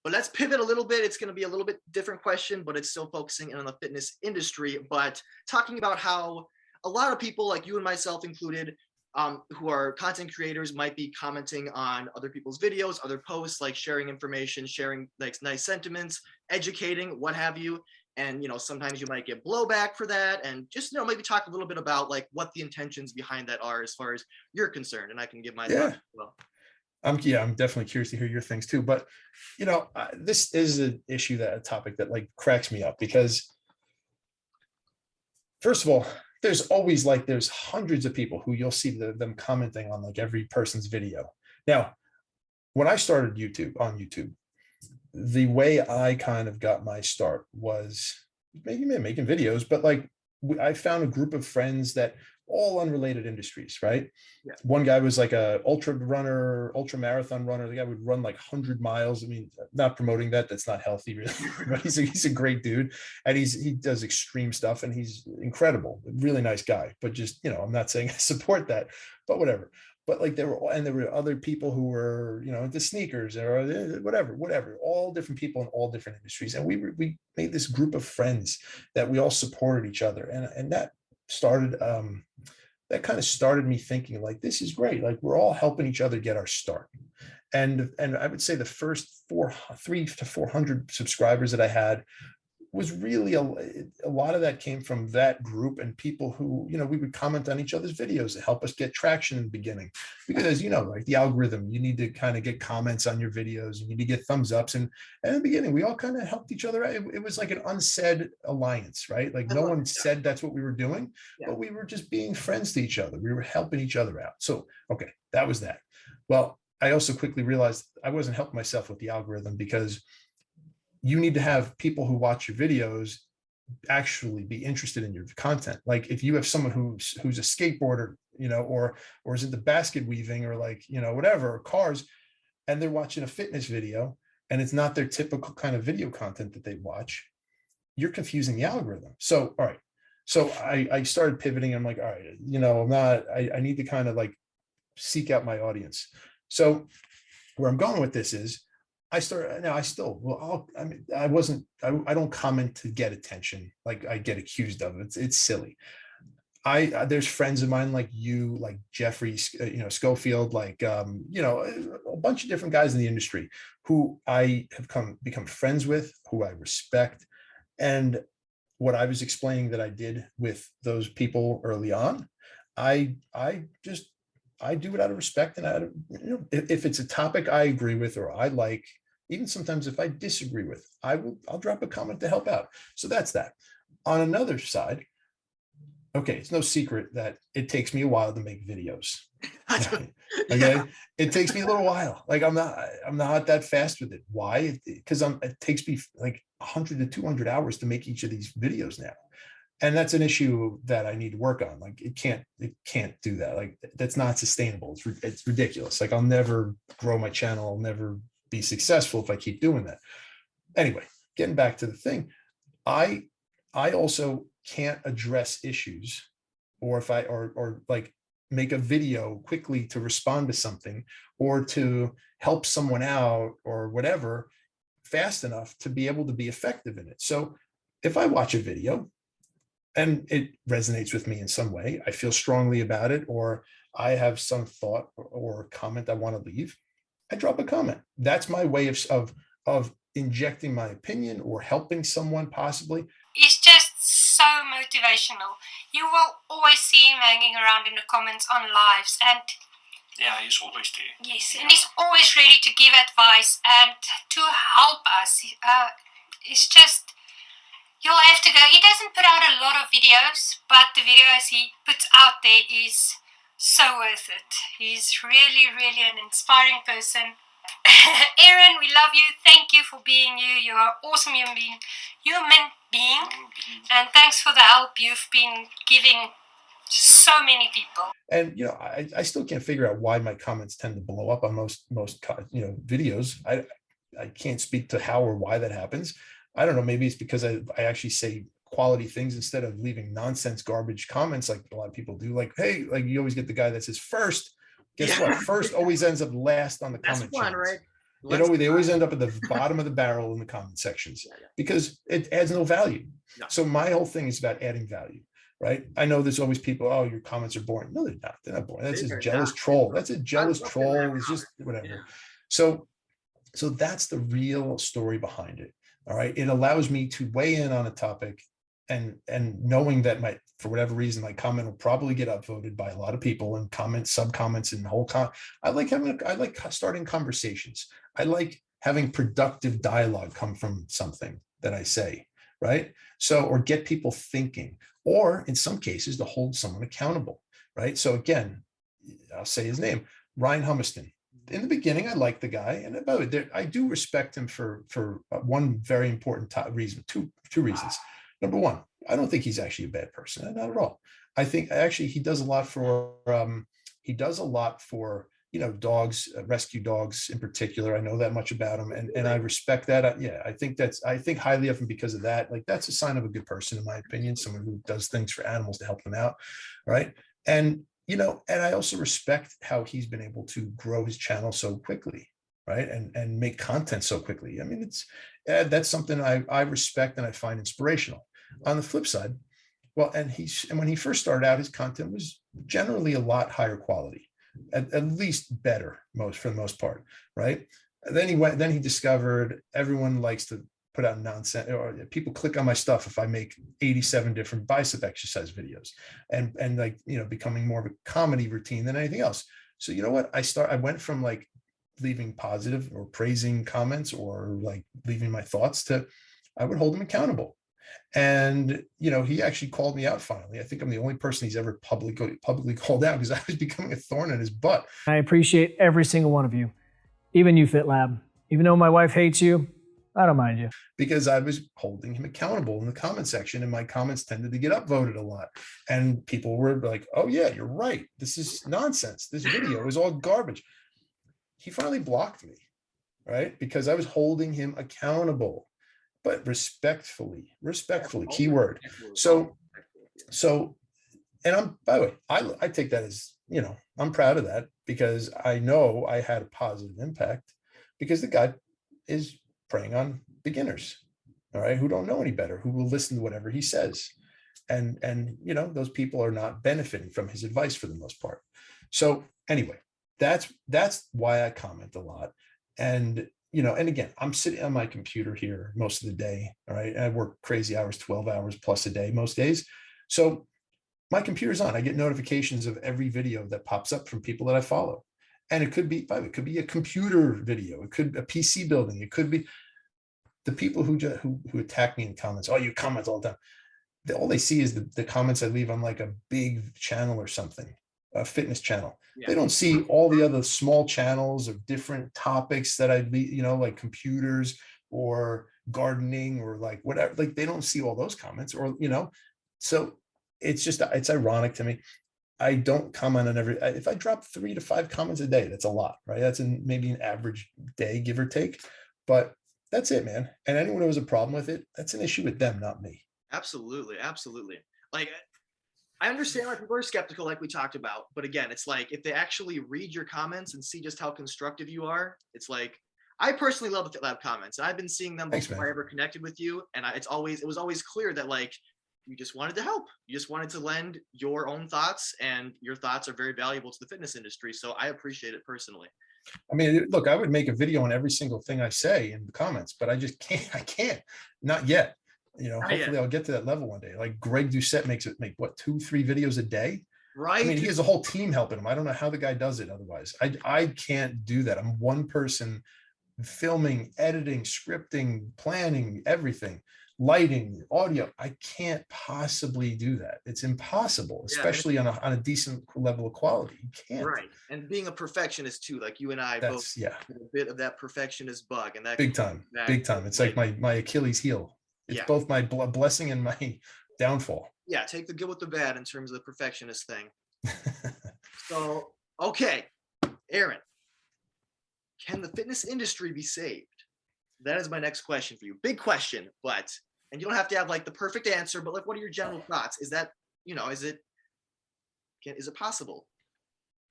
But let's pivot a little bit. It's going to be a little bit different question, but it's still focusing in on the fitness industry, but talking about how a lot of people, like you and myself included, who are content creators, might be commenting on other people's videos, other posts, like sharing information, sharing like nice sentiments, educating, what have you. And, sometimes you might get blowback for that. And just, maybe talk a little bit about like what the intentions behind that are as far as you're concerned. And I can give my thoughts as well. I'm definitely curious to hear your things too. But, this is a topic that like cracks me up because first of all, there's hundreds of people who you'll see them commenting on like every person's video. Now, when I started on YouTube, the way I kind of got my start was making videos, but like I found a group of friends that all unrelated industries, right? Yeah. One guy was like a ultra marathon runner. The guy would run like 100 miles. I mean, not promoting that. That's not healthy, really. But he's a great dude, and he does extreme stuff, and he's incredible. Really nice guy. But just I'm not saying I support that, but whatever. But like there were other people who were into sneakers or whatever, all different people in all different industries, and we made this group of friends that we all supported each other, and that started kind of started me thinking like, this is great. Like we're all helping each other get our start. And I would say the first 300 to 400 subscribers that I had was really a lot of that came from that group and people who, we would comment on each other's videos to help us get traction in the beginning. Because as like the algorithm, you need to kind of get comments on your videos, you need to get thumbs ups. And in the beginning, we all kind of helped each other out. It was like an unsaid alliance, right? Like no one said that's what we were doing, but we were just being friends to each other. We were helping each other out. So, okay, that was that. Well, I also quickly realized I wasn't helping myself with the algorithm because you need to have people who watch your videos actually be interested in your content. Like if you have someone who's a skateboarder, or is into basket weaving or like, whatever, or cars, and they're watching a fitness video and it's not their typical kind of video content that they watch, you're confusing the algorithm. So, all right. So I started pivoting. I'm like, all right, I need to kind of like seek out my audience. So where I'm going with this is, I don't comment to get attention. Like I get accused of it. It's silly. There's friends of mine like you, like Jeffrey, Schofield, like, a bunch of different guys in the industry who I have become friends with, who I respect. And what I was explaining that I did with those people early on, I do it out of respect. And if it's a topic I agree with, or I like, even sometimes if I disagree with, I'll drop a comment to help out. So that's that. On another side, okay, it's no secret that it takes me a while to make videos. Okay, it takes me a little while. Like I'm not that fast with it. Why? Because it takes me like 100 to 200 hours to make each of these videos now. And that's an issue that I need to work on. Like it can't do that. Like that's not sustainable. It's ridiculous. Like I'll never grow my channel. I'll never be successful if I keep doing that. Anyway, getting back to the thing, I also can't address issues, or if or like make a video quickly to respond to something or to help someone out or whatever fast enough to be able to be effective in it. So if I watch a video and it resonates with me in some way, I feel strongly about it, or I have some thought or comment I want to leave, I drop a comment. That's my way of injecting my opinion or helping someone possibly. It's just so motivational. You will always see him hanging around in the comments on lives, and yeah, he's always there. Yes, and he's always ready to give advice and to help us. It's just, you'll have to go. He doesn't put out a lot of videos, but the videos he puts out there is so worth it. He's really, really an inspiring person. Aaron, we love you. Thank you for being you. You are an awesome human being. And thanks for the help you've been giving so many people. And I still can't figure out why my comments tend to blow up on most videos. I can't speak to how or why that happens. I don't know. Maybe it's because I actually say quality things instead of leaving nonsense garbage comments like a lot of people do. Like, hey, like you always get the guy that says first. Guess what? First always ends up last on the comment. That's one, right? They always end up at the bottom of the barrel in the comment sections because it adds no value. No. So my whole thing is about adding value, right? I know there's always people, oh, your comments are boring. No, they're not. They're not boring. That's a jealous troll. That's a jealous troll. It's just whatever. Yeah. So that's the real story behind it. All right. It allows me to weigh in on a topic and knowing that for whatever reason, my comment will probably get upvoted by a lot of people and sub-comments and I like starting conversations. I like having productive dialogue come from something that I say, right? So, or get people thinking, or in some cases to hold someone accountable, right? So again, I'll say his name, Ryan Humiston. In the beginning, I liked the guy, and by the way, I do respect him for one very important reason, two reasons. Number one, I don't think he's actually a bad person, not at all. I think actually he does a lot for dogs, rescue dogs in particular. I know that much about him, and I respect that. I think highly of him because of that. Like that's a sign of a good person, in my opinion, someone who does things for animals to help them out, right? And and I also respect how he's been able to grow his channel so quickly, right? And make content so quickly. I mean, that's something I respect and I find inspirational. On the flip side, well, and when he first started out, his content was generally a lot higher quality, at least better, for the most part, right? And then he discovered everyone likes to put out nonsense, or people click on my stuff if I make 87 different bicep exercise videos, and becoming more of a comedy routine than anything else. So you know what? I went from like leaving positive or praising comments or like leaving my thoughts to I would hold him accountable. And he actually called me out finally. I think I'm the only person he's ever publicly called out because I was becoming a thorn in his butt. I appreciate every single one of you, even you, FitLabb. Even though my wife hates you, I don't mind you. Because I was holding him accountable in the comment section, and my comments tended to get upvoted a lot. And people were like, oh yeah, you're right. This is nonsense. This video is all garbage. He finally blocked me, right? Because I was holding him accountable, but respectfully, keyword. So, and by the way, I take that as, I'm proud of that because I know I had a positive impact because the guy is preying on beginners, all right, who don't know any better, who will listen to whatever he says. And those people are not benefiting from his advice for the most part. So anyway, that's why I comment a lot. And, and again, I'm sitting on my computer here most of the day, all right? I work crazy hours, 12 hours plus a day, most days. So my computer's on. I get notifications of every video that pops up from people that I follow. And it could be a computer video. It could be a PC building. It could be the people who attack me in comments. Oh, you comment all the time. All they see is the comments I leave on like a big channel or something, a fitness channel. Yeah. They don't see all the other small channels of different topics that I leave, like computers or gardening or like whatever. Like they don't see all those comments or, so it's ironic to me. I don't comment on if I drop 3 to 5 comments a day, that's a lot, right? That's maybe an average day, give or take, but that's it, man. And anyone who has a problem with it, that's an issue with them, not me. Absolutely. Like, I understand why people are skeptical, like we talked about, but again, it's like, if they actually read your comments and see just how constructive you are, it's like, I personally love the FitLabb comments. I've been seeing them before I ever connected with you. And it was always clear that like, you just wanted to help. You just wanted to lend your own thoughts, and your thoughts are very valuable to the fitness industry. So I appreciate it personally. I mean, look, I would make a video on every single thing I say in the comments, but I just can't. I can't. Not yet. Hopefully I'll get to that level one day. Like Greg Doucette make 2-3 videos a day. Right. I mean, he has a whole team helping him. I don't know how the guy does it otherwise. I can't do that. I'm one person filming, editing, scripting, planning, everything. Lighting, audio. I can't possibly do that. It's impossible, especially on a decent level of quality. You can't. Right. And being a perfectionist too, like you and I both have a bit of that perfectionist bug, and that big time. It's like my Achilles heel. It's both my blessing and my downfall. Yeah, take the good with the bad in terms of the perfectionist thing. So, okay, Aaron, can the fitness industry be saved? That is my next question for you. Big question, and you don't have to have like the perfect answer, but like, what are your general thoughts? Is that, is it possible?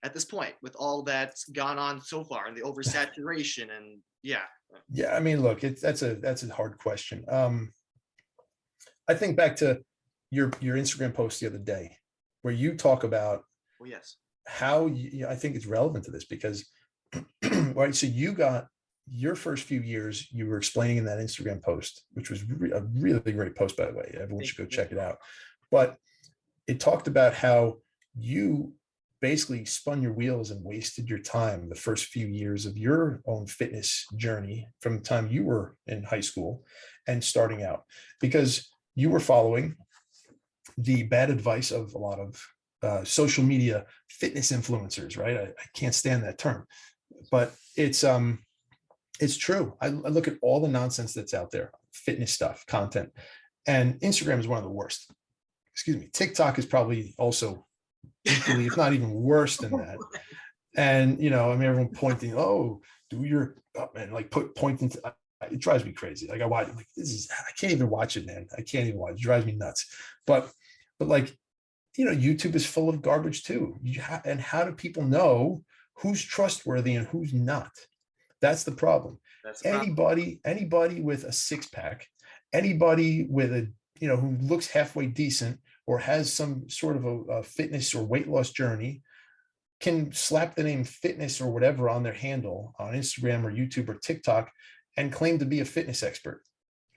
at this point with all that's gone on so far and the oversaturation and yeah. Yeah, I mean, look, that's a hard question. I think back to your Instagram post the other day where you talk about Oh yes. how I think it's relevant to this because right, so you got your first few years, you were explaining in that Instagram post, which was a really great post, by the way. Everyone should go check it out. But it talked about how you basically spun your wheels and wasted your time the first few years of your own fitness journey from the time you were in high school and starting out, because you were following the bad advice of a lot of social media fitness influencers, right? I can't stand that term, but it's true. I look at all the nonsense that's out there, fitness stuff, content, and Instagram is one of the worst. Excuse me. TikTok is probably also equally, if not even worse than that. And, you know, I mean, everyone pointing, oh, do your, and like pointing to, it drives me crazy. Like I watch, like I can't even watch it, man. I can't even watch it. It drives me nuts. But like, you know, YouTube is full of garbage too. And how do people know who's trustworthy and who's not? That's the problem. Anybody with a six pack, anybody with a, you know, who looks halfway decent or has some sort of a fitness or weight loss journey can slap the name fitness or whatever on their handle on Instagram or YouTube or TikTok and claim to be a fitness expert,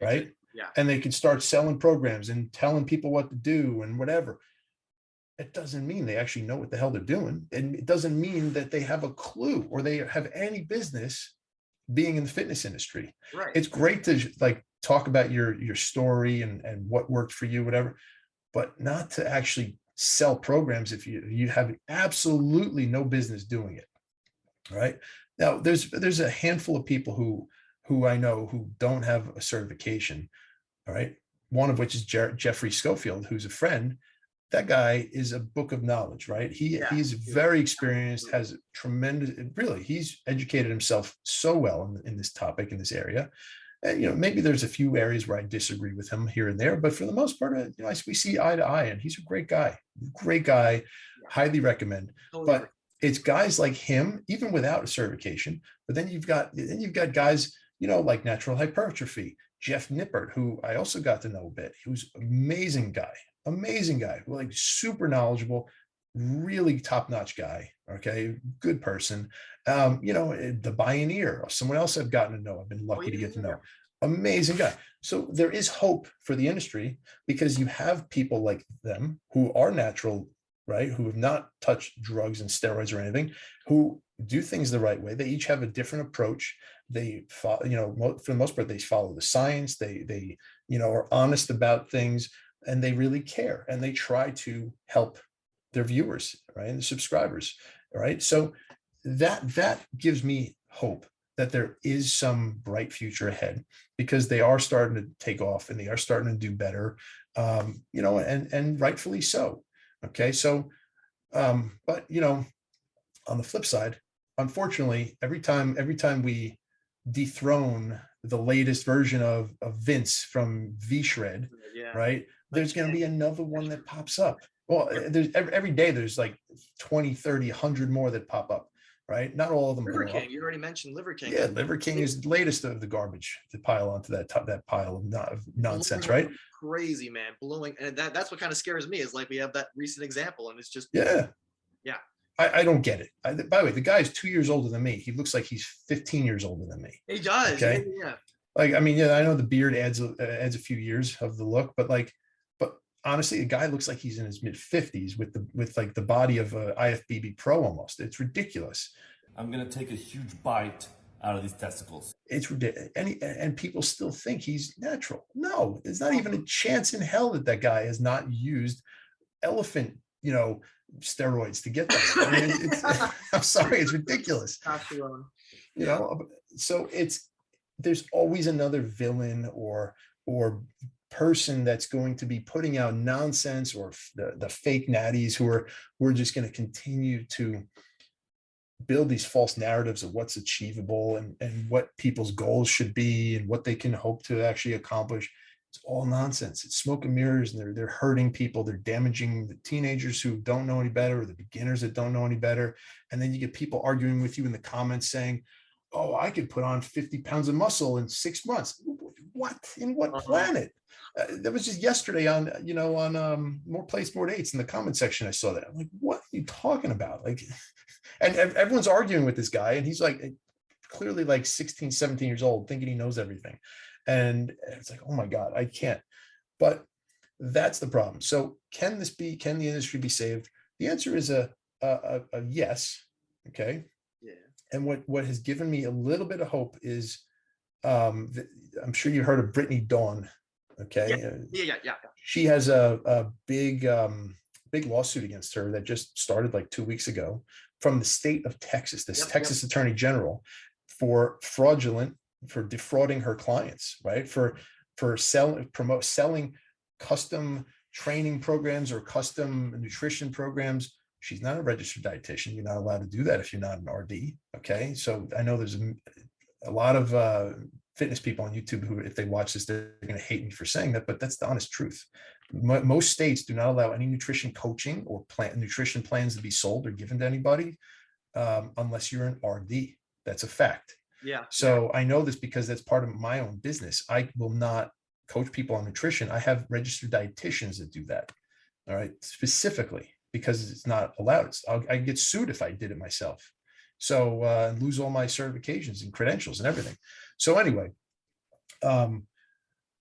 right? Yeah. And they can start selling programs and telling people what to do and whatever. It doesn't mean they actually know what the hell they're doing. And it doesn't mean that they have a clue or they have any business being in the fitness industry. Right. It's great to like talk about your story and what worked for you, whatever, but not to actually sell programs if you have absolutely no business doing it. Right. Now there's a handful of people who I know who don't have a certification. All right. One of which is Jeffrey Schofield, who's a friend. That guy is a book of knowledge, right? He's very experienced, has tremendous, really, he's educated himself so well in this topic, in this area. And, you know, maybe there's a few areas where I disagree with him here and there, but for the most part, you know, we see eye to eye, and he's a great guy, highly recommend. But it's guys like him, even without a certification. But then you've got guys, you know, like Natural Hypertrophy, Jeff Nippert, who I also got to know a bit. He was an amazing guy, like super knowledgeable, really top-notch guy. Okay, good person. You know, the Pioneer, someone else I've gotten to know. I've been lucky to get to know. Amazing guy. So there is hope for the industry because you have people like them who are natural, right? Who have not touched drugs and steroids or anything, who do things the right way. They each have a different approach. They follow, you know, for the most part, they follow the science. They you know, are honest about things, and they really care, and they try to help their viewers, right, and the subscribers, right? So that gives me hope that there is some bright future ahead because they are starting to take off and they are starting to do better, you know, and rightfully so. Okay, so, but you know, on the flip side, unfortunately, every time we dethrone the latest version of Vince from V-Shred, right? There's going to be another one that pops up. Well, there's every day there's like 20, 30, 100 more that pop up, right? Not all of them. Liver King, you already mentioned Liver King. Yeah, Liver King is the latest of the garbage to pile onto that pile of nonsense, right? Crazy, man, blowing, and that's what kind of scares me is like we have that recent example, and it's just yeah. I don't get it. By the way, the guy is 2 years older than me. He looks like he's 15 years older than me. He does. Okay. Yeah. Like, I mean, yeah, I know the beard adds a few years of the look, but honestly, the guy looks like he's in his mid 50s with like the body of a IFBB pro almost. It's ridiculous. I'm gonna take a huge bite out of these testicles. It's ridiculous, and people still think he's natural. No, there's not even a chance in hell that guy has not used elephant, you know, steroids to get that. I mean, it's I'm sorry, it's ridiculous. You know, so there's always another villain or person that's going to be putting out nonsense, or the fake natties who are just going to continue to build these false narratives of what's achievable and what people's goals should be and what they can hope to actually accomplish. It's all nonsense. It's smoke and mirrors, and they're hurting people. They're damaging the teenagers who don't know any better, or the beginners that don't know any better. And then you get people arguing with you in the comments saying, oh, I could put on 50 pounds of muscle in 6 months. What? In what planet? That was just yesterday on More Plates, More Dates in the comment section. I saw that. I'm like, what are you talking about? Like, and everyone's arguing with this guy, and he's like clearly like 16, 17 years old, thinking he knows everything. And it's like, oh my God, I can't. But that's the problem. So can the industry be saved? The answer is a yes. Okay. Yeah. And what has given me a little bit of hope is, I'm sure you heard of Brittany Dawn. Okay. Yeah. She has a big lawsuit against her that just started like 2 weeks ago from the state of Texas, Texas Attorney General, for defrauding her clients, right? For selling custom training programs or custom nutrition programs. She's not a registered dietitian. You're not allowed to do that if you're not an RD. Okay. So I know there's a lot of fitness people on YouTube who, if they watch this, they're going to hate me for saying that, but that's the honest truth. Most states do not allow any nutrition coaching or nutrition plans to be sold or given to anybody unless you're an RD. That's a fact. Yeah. So I know this because that's part of my own business. I will not coach people on nutrition. I have registered dietitians that do that. All right. Specifically because it's not allowed. I get sued if I did it myself. So lose all my certifications and credentials and everything. So anyway,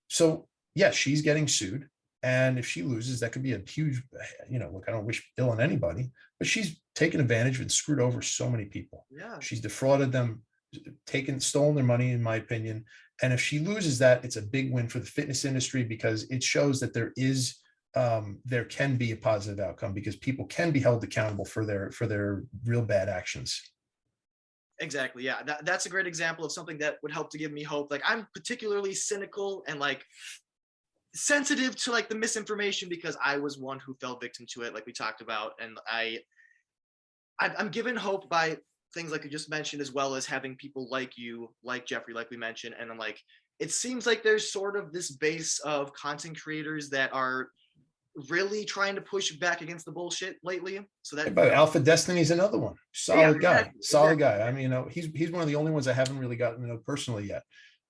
so yeah, she's getting sued. And if she loses, that could be a huge, look, I don't wish ill on anybody, but she's taken advantage of and screwed over so many people. Yeah. She's defrauded them, stolen their money, in my opinion. And if she loses that, it's a big win for the fitness industry because it shows that there can be a positive outcome because people can be held accountable for their real bad actions. Exactly. Yeah. That's a great example of something that would help to give me hope. Like, I'm particularly cynical and like sensitive to like the misinformation because I was one who fell victim to it, like we talked about. And I'm given hope by things like you just mentioned, as well as having people like you, like Jeffrey, like we mentioned. And then like, it seems like there's sort of this base of content creators that are really trying to push back against the bullshit lately. So that Alpha Destiny's another one. Solid guy. Exactly. I mean, he's one of the only ones I haven't really gotten to know personally yet.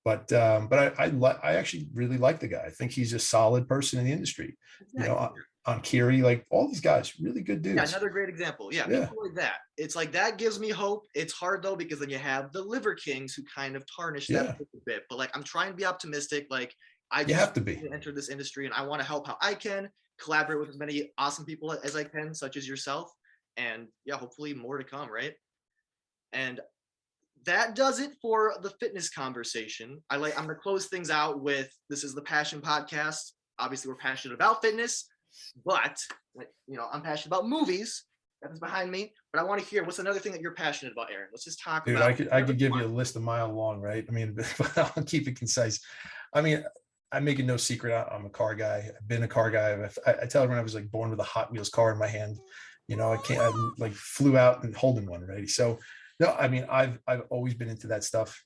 But I actually really like the guy. I think he's a solid person in the industry. Exactly. On Kiri, like all these guys, really good dudes. Yeah, another great example. Yeah, people like that. It's like that gives me hope. It's hard though because then you have the liver kings who kind of tarnish that a bit. But like, I'm trying to be optimistic. Like, you have to be. Enter this industry, and I want to help how I can, collaborate with as many awesome people as I can, such as yourself, and yeah, hopefully more to come, right? And that does it for the fitness conversation. I'm gonna close things out with, this is the Passion Podcast. Obviously, we're passionate about fitness, but I'm passionate about movies. That's behind me. But I want to hear, what's another thing that you're passionate about, Aaron? Let's just talk about. I could give you a list a mile long, right? I mean, but I'll keep it concise. I mean, I'm making no secret. I'm a car guy. I've been a car guy. I tell everyone I was like born with a Hot Wheels car in my hand. I like flew out and holding one, right? So no, I mean, I've always been into that stuff.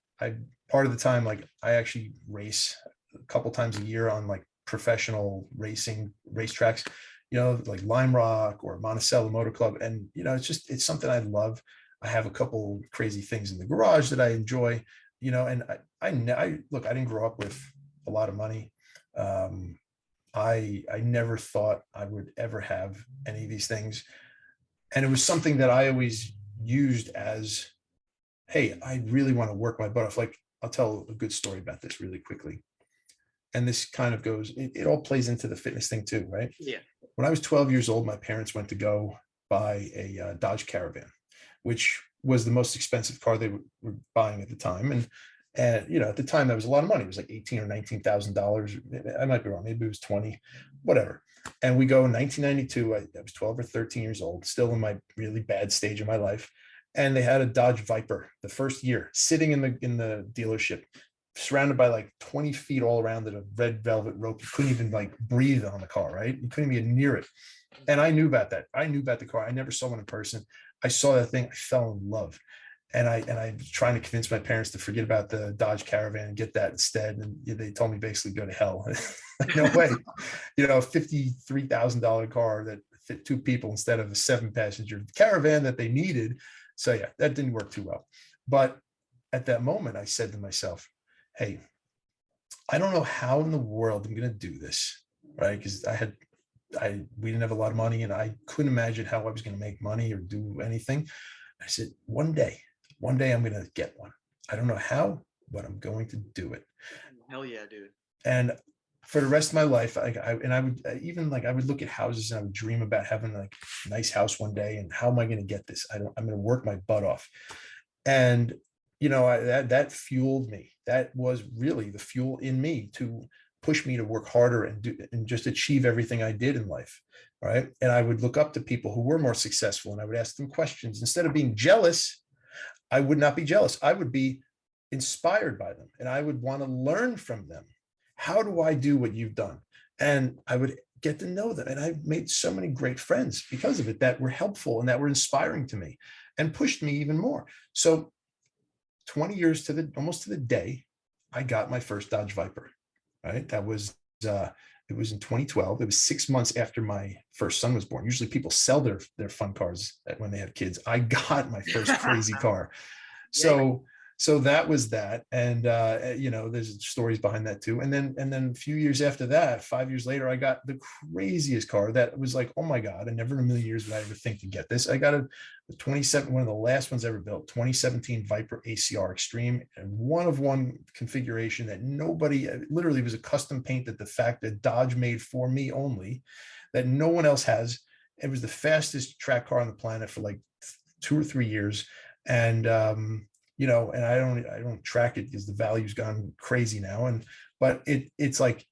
Part of the time, like I actually race a couple times a year on like professional racing racetracks, like Lime Rock or Monticello Motor Club. And, it's something I love. I have a couple crazy things in the garage that I enjoy, and I didn't grow up with a lot of money. I never thought I would ever have any of these things. And it was something that I always used as, hey, I really want to work my butt off. Like, I'll tell a good story about this really quickly. And this kind of goes, it all plays into the fitness thing too, right? Yeah. When I was 12 years old, my parents went to go buy a Dodge Caravan, which was the most expensive car they were buying at the time. And at the time that was a lot of money. It was like $18,000 or $19,000. I might be wrong. Maybe it was 20, whatever. And we go in 1992. I was 12 or 13 years old, still in my really bad stage of my life. And they had a Dodge Viper the first year sitting in the dealership, surrounded by like 20 feet all around it, a red velvet rope. You couldn't even like breathe on the car, right? You couldn't even near it. And I knew about that. I knew about the car. I never saw one in person. I saw that thing. I fell in love. And I was trying to convince my parents to forget about the Dodge Caravan and get that instead. And they told me basically go to hell. No way. You know, a $53,000 car that fit 2 people instead of a 7-passenger Caravan that they needed. So yeah, that didn't work too well. But at that moment, I said to myself, hey, I don't know how in the world I'm going to do this, right? Because we didn't have a lot of money and I couldn't imagine how I was going to make money or do anything. I said, one day I'm going to get one. I don't know how, but I'm going to do it. Hell yeah, dude. And for the rest of my life, I would look at houses and I would dream about having like a nice house one day. And how am I going to get this? I'm going to work my butt off. And, you know, that fueled me. That was really the fuel in me to push me to work harder and just achieve everything I did in life. Right. And I would look up to people who were more successful and I would ask them questions. Instead of being jealous, I would not be jealous. I would be inspired by them and I would want to learn from them. How do I do what you've done? And I would get to know them. And I made so many great friends because of it that were helpful and that were inspiring to me and pushed me even more. So 20 years almost to the day, I got my first Dodge Viper, right? That was, it was in 2012. It was 6 months after my first son was born. Usually people sell their fun cars when they have kids. I got my first crazy car. So that was that. And, you know, there's stories behind that too. And then a few years after that, 5 years later, I got the craziest car that was like, oh my God, I never in a million years would I ever think to get this. I got a 27, one of the last ones ever built, 2017 Viper ACR Extreme, and one configuration that nobody, literally was a custom paint that Dodge made for me only, that no one else has. It was the fastest track car on the planet for like 2 or 3 years. And, you know, and I don't track it because the value's gone crazy now. But it's like,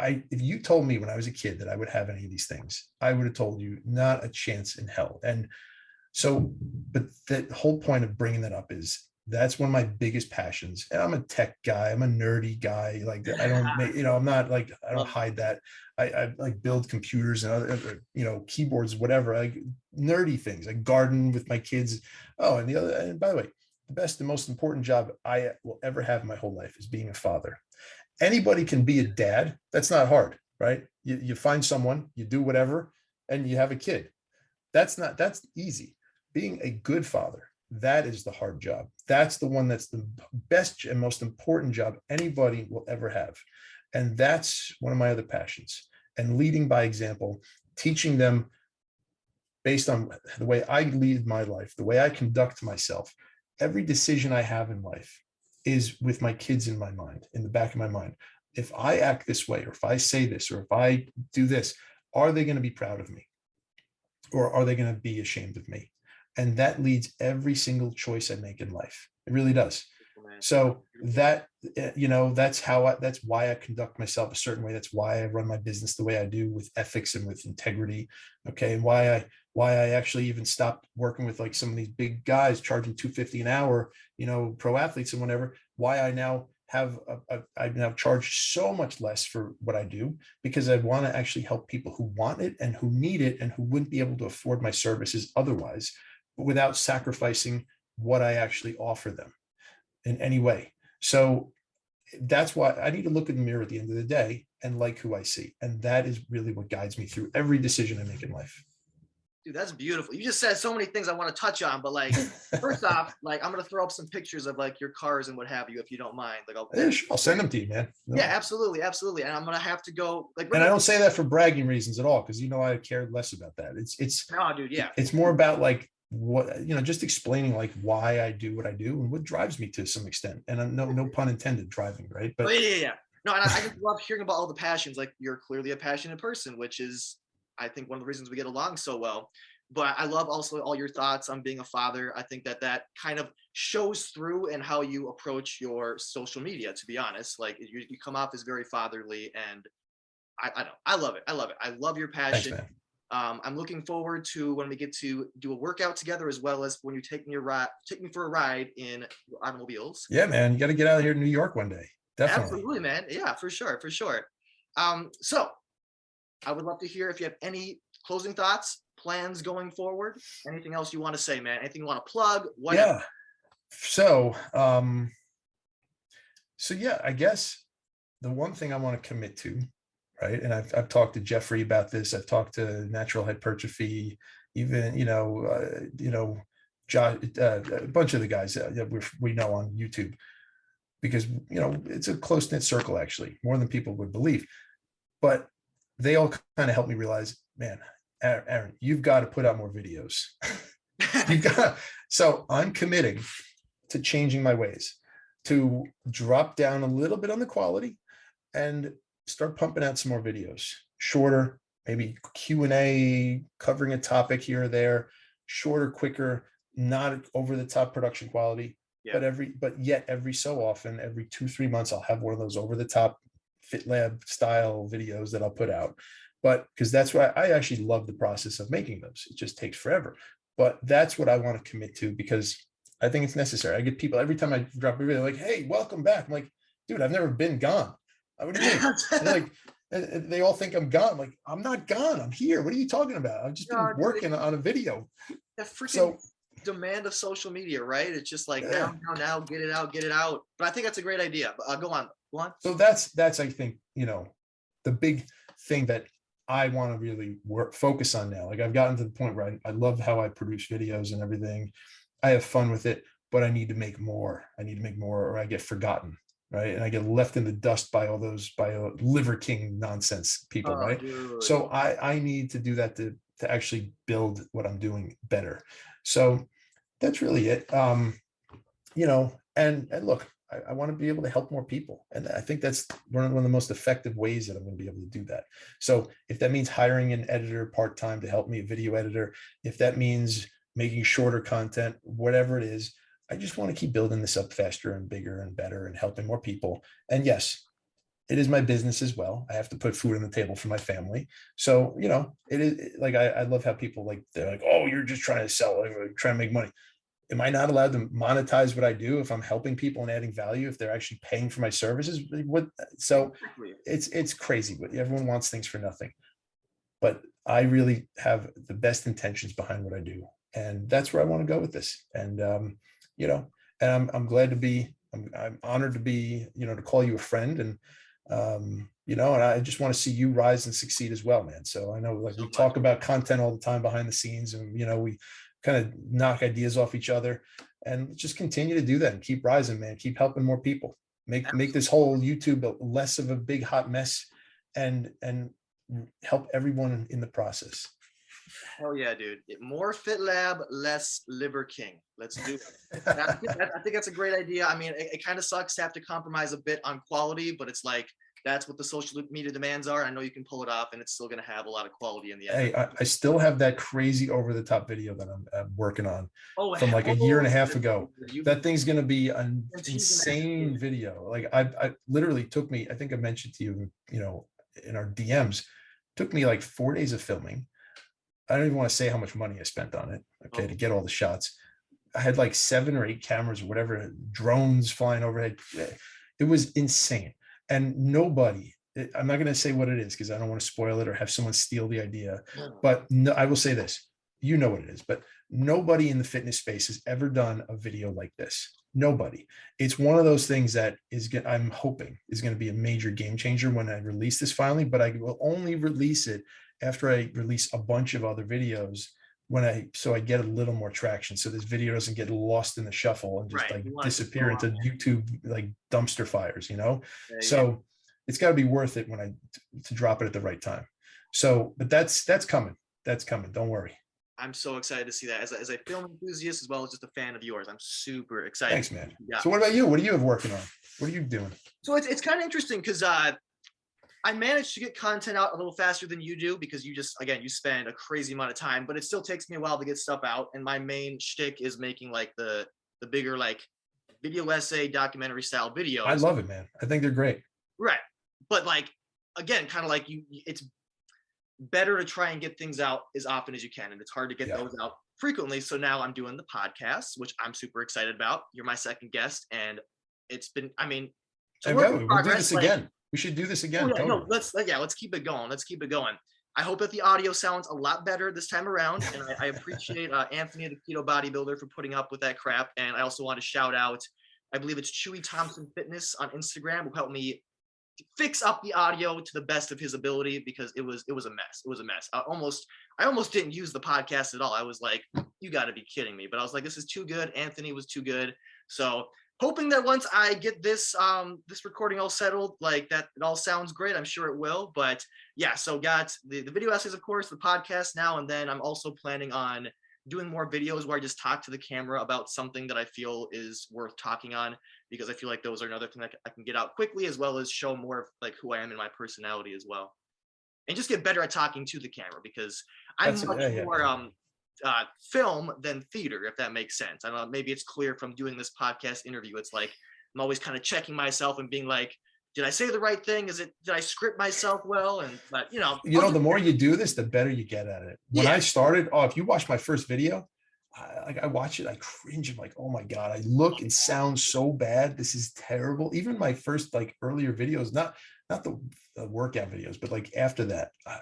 if you told me when I was a kid that I would have any of these things, I would have told you not a chance in hell. And so, but the whole point of bringing that up is that's one of my biggest passions. And I'm a tech guy. I'm a nerdy guy. Like I don't, you know, I'm not like, I don't hide that. I like build computers and other, you know, keyboards, whatever, like nerdy things. I garden with my kids. Oh, and by the way, the best and most important job I will ever have in my whole life is being a father. Anybody can be a dad. That's not hard, right? You find someone, you do whatever, and you have a kid. That's easy. Being a good father, that is the hard job. That's the one that's the best and most important job anybody will ever have. And that's one of my other passions. And leading by example, teaching them based on the way I lead my life, the way I conduct myself. Every decision I have in life is with my kids in my mind, in the back of my mind. If I act this way, or if I say this, or if I do this, are they going to be proud of me? Or are they going to be ashamed of me? And that leads every single choice I make in life. It really does. So that, you know, that's why I conduct myself a certain way. That's why I run my business the way I do, with ethics and with integrity. Okay. And why I actually even stopped working with like some of these big guys charging $250 an hour, you know, pro athletes and whatever, why I now have, I've now charged so much less for what I do, because I want to actually help people who want it and who need it and who wouldn't be able to afford my services otherwise, but without sacrificing what I actually offer them in any way. So that's why I need to look in the mirror at the end of the day and like who I see. And that is really what guides me through every decision I make in life. Dude, that's beautiful. You just said so many things I want to touch on, but like, first off, like I'm going to throw up some pictures of like your cars and what have you, if you don't mind. Like, I'll send them to you, man. No. Yeah, absolutely. Absolutely. And I'm going to have to go like, and I don't say that for bragging reasons at all, because, you know, I care less about that. It's no, dude. Yeah. It's more about like what, you know, just explaining like why I do what I do and what drives me to some extent. And no pun intended, driving, right? But yeah. No, and I just love hearing about all the passions. Like you're clearly a passionate person, which is, I think, one of the reasons we get along so well. But I love also all your thoughts on being a father. I think that kind of shows through in how you approach your social media, to be honest. Like you come off as very fatherly, and I love it. I love your passion. Thanks, man. I'm looking forward to when we get to do a workout together, as well as when you take me for a ride in automobiles. Yeah, man, you got to get out of here to New York one day. Definitely. Absolutely, man. Yeah, for sure. So I would love to hear if you have any closing thoughts, plans going forward, anything else you want to say, man, anything you want to plug, whatever. So, so yeah, I guess the one thing I want to commit to, right? And I've talked to Jeffrey about this. I've talked to Natural Hypertrophy, even, Josh, a bunch of the guys that we know on YouTube, because, it's a close knit circle, actually, more than people would believe. But they all kind of helped me realize, man, Aaron, you've got to put out more videos. So I'm committing to changing my ways, to drop down a little bit on the quality and start pumping out some more videos, shorter, maybe Q&A, covering a topic here or there, shorter, quicker, not over the top production quality, but yet every so often, every 2-3 months, I'll have one of those over the top FitLabb style videos that I'll put out. But because that's why I actually love the process of making those. It just takes forever. But that's what I want to commit to, because I think it's necessary. I get people every time I drop a video like, hey, welcome back. I'm like, dude, I've never been gone. What do you mean? They're like, they all think I'm gone. I'm like, I'm not gone. I'm here. What are you talking about? I've just been working on a video. That freaking demand of social media, right? It's just like, now, get it out. But I think that's a great idea. Go on. So that's I think, the big thing that I want to really focus on now. Like, I've gotten to the point where I love how I produce videos and everything. I have fun with it, but I need to make more. Or I get forgotten, right? And I get left in the dust by all those Liver King nonsense people, right? Dude. So I need to do that to actually build what I'm doing better. So that's really it. And look, I want to be able to help more people. And I think that's one of the most effective ways that I'm going to be able to do that. So if that means hiring an editor part-time to help me, a video editor, if that means making shorter content, whatever it is, I just want to keep building this up faster and bigger and better and helping more people. And yes, it is my business as well. I have to put food on the table for my family. So, it is like, I love how people they're like, oh, you're just trying to sell, trying to make money. Am I not allowed to monetize what I do if I'm helping people and adding value, if they're actually paying for my services? So it's crazy, but everyone wants things for nothing. But I really have the best intentions behind what I do. And that's where I want to go with this. And, and I'm glad to be, I'm honored to be, to call you a friend. And, and I just want to see you rise and succeed as well, man. So I know we talk about content all the time behind the scenes, and, we kind of knock ideas off each other, and just continue to do that and keep rising, man. Keep helping more people, make this whole YouTube less of a big hot mess, and help everyone in the process. Hell yeah, dude. More FitLab, less Liver King. Let's do it. I think that's a great idea. I mean, it kind of sucks to have to compromise a bit on quality, but it's like, that's what the social media demands are. I know you can pull it off, and it's still going to have a lot of quality in the end. Hey, I still have that crazy over-the-top video that I'm working on from like a year and a half ago. That thing's going to be an insane video. Like, I literally took me, I think I mentioned to you, in our DMs, took me like 4 days of filming. I don't even want to say how much money I spent on it, to get all the shots. I had like 7 or 8 cameras or whatever, drones flying overhead. It was insane. And nobody, I'm not going to say what it is because I don't want to spoil it or have someone steal the idea, but no, I will say this, what it is, but nobody in the fitness space has ever done a video like this. Nobody. It's one of those things that I'm hoping is going to be a major game changer when I release this finally, but I will only release it after I release a bunch of other videos so I get a little more traction. So this video doesn't get lost in the shuffle and just disappear into YouTube, like dumpster fires, So it's got to be worth it to drop it at the right time. So, but that's coming. That's coming. Don't worry. I'm so excited to see that as a film enthusiast, as well as just a fan of yours. I'm super excited. Thanks, man. Yeah. So what about you? What do you have working on? What are you doing? So it's kind of interesting because, I managed to get content out a little faster than you do because you spend a crazy amount of time, but it still takes me a while to get stuff out. And my main shtick is making like the bigger, like video essay, documentary style videos. I love it, man. I think they're great. Right. But like, again, kind of like it's better to try and get things out as often as you can. And it's hard to get those out frequently. So now I'm doing the podcast, which I'm super excited about. You're my second guest. And it's been, so we'll do this again. We should do this again. Let's keep it going. I hope that the audio sounds a lot better this time around. And I appreciate Anthony, the Keto Bodybuilder, for putting up with that crap. And I also want to shout out, I believe it's chewythompsonfitness on Instagram, who helped me fix up the audio to the best of his ability, because it was a mess. It was a mess. I almost didn't use the podcast at all. I was like, you got to be kidding me. But I was like, this is too good. Anthony was too good. So hoping that once I get this this recording all settled, like that it all sounds great. I'm sure it will. But yeah, so got the video essays, of course, the podcast now, and then I'm also planning on doing more videos where I just talk to the camera about something that I feel is worth talking on, because I feel like those are another thing that I can get out quickly, as well as show more of like who I am and my personality as well, and just get better at talking to the camera, because I'm much more film than theater, if that makes sense. I don't know, maybe it's clear from doing this podcast interview. It's like I'm always kind of checking myself and being like, did I say the right thing? Did I script myself well? And but the more you do this, the better you get at it. When I started, if you watch my first video, I watch it, I cringe. I'm like, oh my God, I look and sound so bad. This is terrible. Even my first like earlier videos, not the workout videos, but like after that, I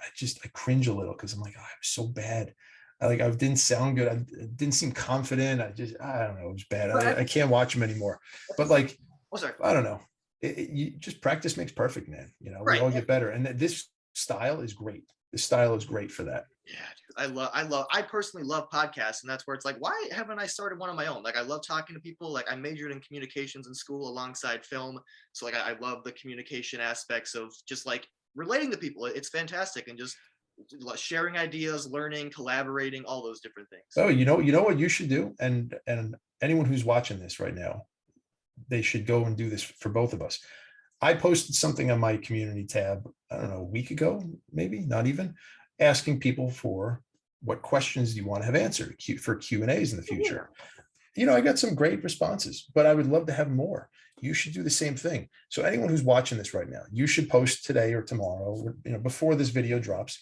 cringe a little, because I'm like, oh, I was so bad. I didn't sound good. I didn't seem confident. I don't know. It was bad. I can't watch them anymore. But like, I don't know. You just practice makes perfect, man. We all get better. And this style is great. This style is great for that. Yeah, dude. I personally love podcasts, and that's where it's like, why haven't I started one of my own? Like, I love talking to people. Like, I majored in communications in school alongside film. So like, I love the communication aspects of just like relating to people. It's fantastic. And just sharing ideas, learning, collaborating, all those different things. Oh, you know what you should do? And anyone who's watching this right now, they should go and do this for both of us. I posted something on my community tab, I don't know, a week ago, maybe not even, asking people for what questions do you want to have answered for Q&As in the future. I got some great responses, but I would love to have more. You should do the same thing. So anyone who's watching this right now, you should post today or tomorrow, before this video drops,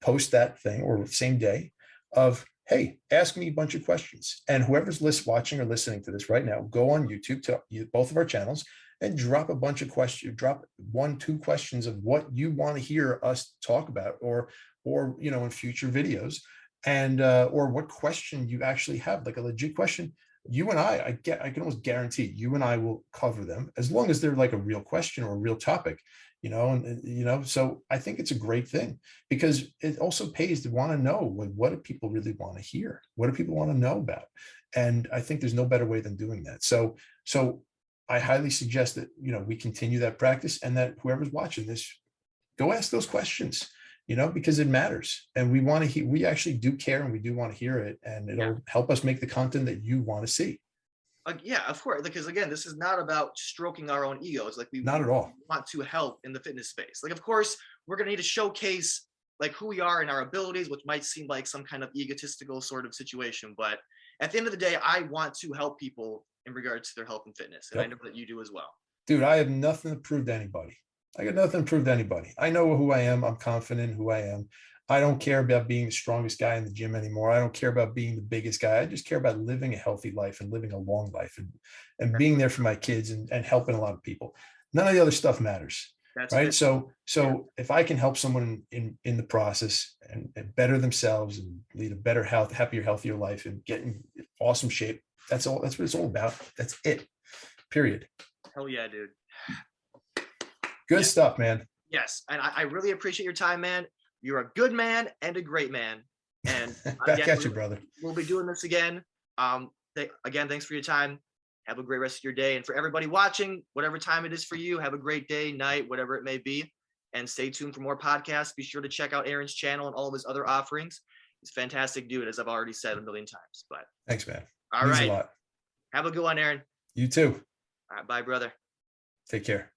post that thing, or same day, of, hey, ask me a bunch of questions. And whoever's watching or listening to this right now, go on YouTube to both of our channels and drop a bunch of questions, drop 1-2 questions of what you want to hear us talk about, or in future videos, and or what question you actually have, like a legit question. You and I can almost guarantee you and I will cover them, as long as they're like a real question or a real topic, so I think it's a great thing, because it also pays to want to know, what do people really want to hear? What do people want to know about? And I think there's no better way than doing that. So I highly suggest that, we continue that practice, and that whoever's watching this, go ask those questions, because it matters. And we want to hear, we actually do care, and we do want to hear it, and it'll help us make the content that you want to see. Yeah, of course, because again, this is not about stroking our own egos. Like, we not at all want to help in the fitness space. Like, of course, we're going to need to showcase like who we are and our abilities, which might seem like some kind of egotistical sort of situation. But at the end of the day, I want to help people in regards to their health and fitness. And I know that you do as well. Dude, I have nothing to prove to anybody. I got nothing to prove to anybody. I know who I am. I'm confident in who I am. I don't care about being the strongest guy in the gym anymore. I don't care about being the biggest guy. I just care about living a healthy life and living a long life, and being there for my kids, and helping a lot of people. None of the other stuff matters. That's right. So if I can help someone in the process and better themselves and lead a better, happier, healthier life, and get in awesome shape, that's all. That's what it's all about. That's it. Period. Hell yeah, dude. Good stuff, man. Yes. And I really appreciate your time, man. You're a good man and a great man. And back at you, brother. We'll be doing this again. Again, thanks for your time. Have a great rest of your day. And for everybody watching, whatever time it is for you, have a great day, night, whatever it may be. And stay tuned for more podcasts. Be sure to check out Aaron's channel and all of his other offerings. He's a fantastic dude, as I've already said a million times. But thanks, man. All right. Have a good one, Aaron. You too. All right. Bye, brother. Take care.